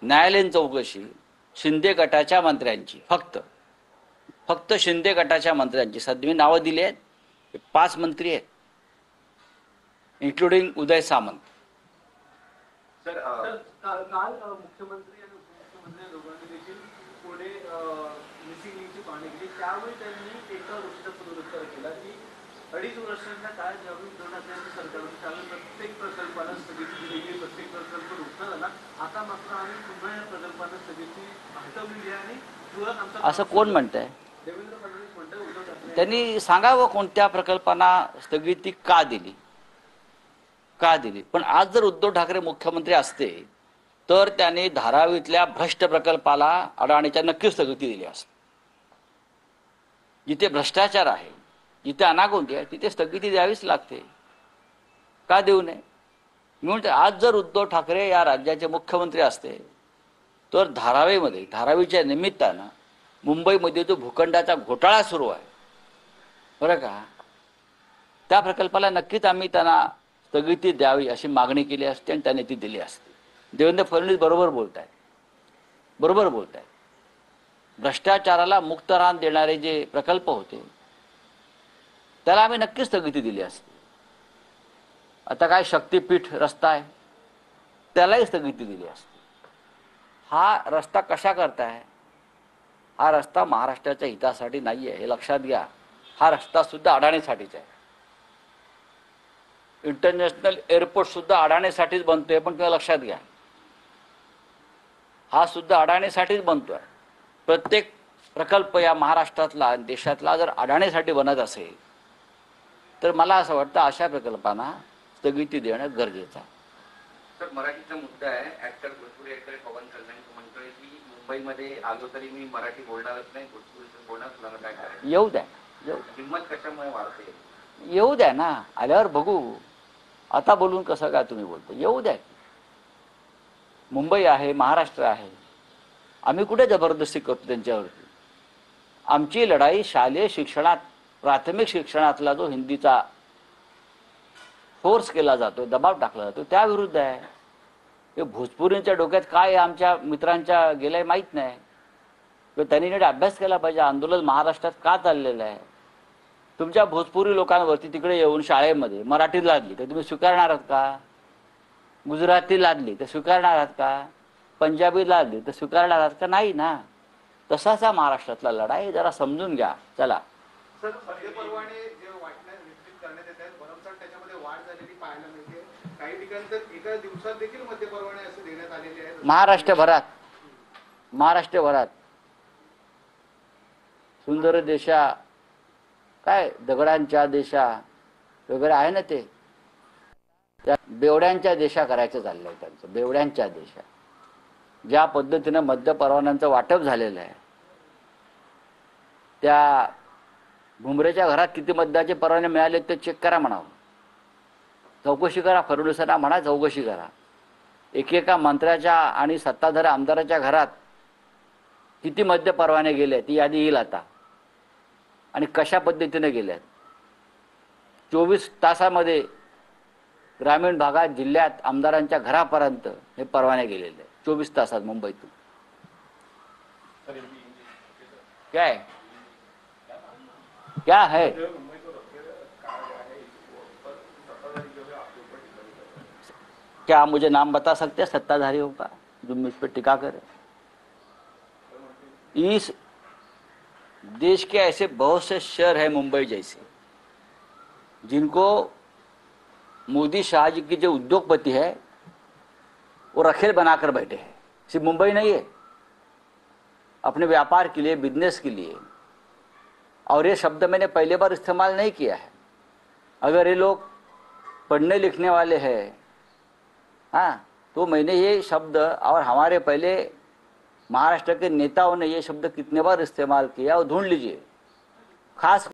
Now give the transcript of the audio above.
न्यायालयीन चौकशी शिंदे गटाच्या मंत्र्यांची, फक्त शिंदे गटाच्या मंत्र्यांची. सध्या मी नावं दिली आहेत, 5 मंत्री आहेत, इन्क्लुडिंग उदय सामंत. सर काल मुख्यमंत्री आणि उपमुख्यमंत्री दोघांनी देखील पुढे मिसिंग लिंकची पाहणी केली. त्यावेळी त्यांनी एका गोष्टीचा पुनरुच्चार केला की 2.5 वर्षांच्या काळात ज्यावेळी उद्धव सरकारने त्यावेळी प्रत्येक प्रकल्पाला स्थगिती दिली, प्रत्येक प्रकल्प रोखण्यात आला. आता मात्र आम्ही पुन्हा या प्रकल्पाला स्थगिती हटवली आहे आणि तुरंत आमचा. असं कोण म्हणतंय? देवेंद्र फडणवीस म्हणतात. उद्धव ठाकरे त्यांनी सांगावं कोणत्या प्रकल्पांना स्थगिती का दिली. पण आज जर उद्धव ठाकरे मुख्यमंत्री असते तर त्यांनी धारावीतल्या भ्रष्ट प्रकल्पाला अडाणीच्या नक्कीच स्थगिती दिली असते. जिथे भ्रष्टाचार आहे, जिथे अनागोंदी आहे, तिथे स्थगिती द्यावीच लागते. का देऊ नये? मी म्हणते आज जर उद्धव ठाकरे या राज्याचे मुख्यमंत्री असते तर धारावीच्या निमित्तानं मुंबईमध्ये जो भूखंडाचा घोटाळा सुरू आहे बरं का, त्या प्रकल्पाला नक्कीच आम्ही त्यांना स्थगिती द्यावी अशी मागणी केली असते आणि त्याने ती दिली असते. देवेंद्र फडणवीस बरोबर बोलत आहे. भ्रष्टाचाराला मुक्त रान देणारे जे प्रकल्प होते त्याला आम्ही नक्कीच स्थगिती दिली असते. आता काय शक्तीपीठ रस्ता आहे त्यालाही स्थगिती दिली असते. हा रस्ता कशा करताय? हा रस्ता महाराष्ट्राच्या हितासाठी नाही आहे, हे लक्षात घ्या. हा रस्ता सुद्धा अडाणीसाठीच आहे. इंटरनॅशनल एअरपोर्ट सुद्धा अडाणीसाठीच बनतोय, पण तुम्ही लक्षात घ्या हा सुद्धा अडाणीसाठीच बनतोय. प्रत्येक प्रकल्प या महाराष्ट्रातला देशातला जर अडाणीसाठी बनत असेल तर मला असं वाटतं अशा प्रकल्पांना स्थगिती देणं गरजेचं आहे. सर, मराठीचा मुद्दा आहे. ऍक्टर भोजपुरी ऍक्टर पवन कल्याण म्हणतोय की मुंबईमध्ये आलो तरी मी मराठी बोलणारच नाही, भोजपुरीचं बोलणार, तुला काय करायचं? येऊ द्या. हिंमत कशामुळे वाढते? येऊ द्या ना, आल्यावर बघू. आता बोलून कसं काय तुम्ही बोलतो? येऊ द्या. मुंबई आहे, महाराष्ट्र आहे, आम्ही कुठे जबरदस्ती करतो त्यांच्यावरती? आमची लढाई शालेय शिक्षणात, प्राथमिक शिक्षणातला जो हिंदीचा फोर्स केला जातो, दबाव टाकला जातो, त्या विरुद्ध आहे. हे भोजपुरींच्या डोक्यात काय आहे आमच्या मित्रांच्या गेलंय माहीत नाही. किंवा त्यांनी नीट अभ्यास केला पाहिजे. आंदोलन महाराष्ट्रात का चाललेलं आहे? तुमच्या भोजपुरी लोकांवरती तिकडे येऊन शाळेमध्ये मराठी लादली तर तुम्ही स्वीकारणार आहात का? गुजराती लादली तर स्वीकारणार आहात का? पंजाबी लादली तर स्वीकारणार आहात का? नाही ना. तसाच हा महाराष्ट्रातला लढाई, जरा समजून घ्या. चला. सर, मध्यपर्वाने जे वाटण्या निश्चित करण्यात येत आहेत, भरमसाठ त्याच्यामध्ये वाढ झालेली पाहायला मिळते. काही ठिकाणी तर एका दिवसात देखील मध्यपर्वाने असे देण्यात आलेले आहेत. महाराष्ट्रभरात सुंदर देशा, काय दगडांच्या देशा वगैरे आहे ना, ते त्या बेवड्यांच्या देशा करायचं चाललंय त्यांचं. बेवड्यांच्या देशा. ज्या पद्धतीनं मद्य परवान्यांचं वाटप झालेलं आहे, त्या भुमरेच्या घरात किती मद्याचे परवाने मिळाले ते चेक करा म्हणावं. चौकशी करा. फडणवीसांना म्हणा चौकशी करा. एकेका मंत्र्याच्या आणि सत्ताधारी आमदाराच्या घरात किती मद्य परवाने गेले ती यादी येईल आता, आणि कशा पद्धतीने गेल्यात. 24 तासामध्ये ग्रामीण भागात, जिल्ह्यात आमदारांच्या घरापर्यंत हे परवाने गेलेले. 24 तासात मुंबईतून. क्या है? क्या आप मुझे नाम बता सकते हैं सत्ताधारियों का जो मुझ पर टिका करे? इस देश के ऐसे बहुत से शहर हैं मुंबई जैसे, जिनको मोदी शाह जी के जो उद्योगपति है वो रखेल बनाकर बैठे हैं. सिर्फ मुंबई नहीं है, अपने व्यापार के लिए, बिजनेस के लिए. और ये शब्द मैंने पहले बार इस्तेमाल नहीं किया है. अगर ये लोग पढ़ने लिखने वाले हैं, हाँ, तो मैंने ये शब्द और हमारे पहले महाराष्ट्र के नेताओं ने ये शब्द कितने बार इस्तेमाल किया और ढूंढ लीजिए. खास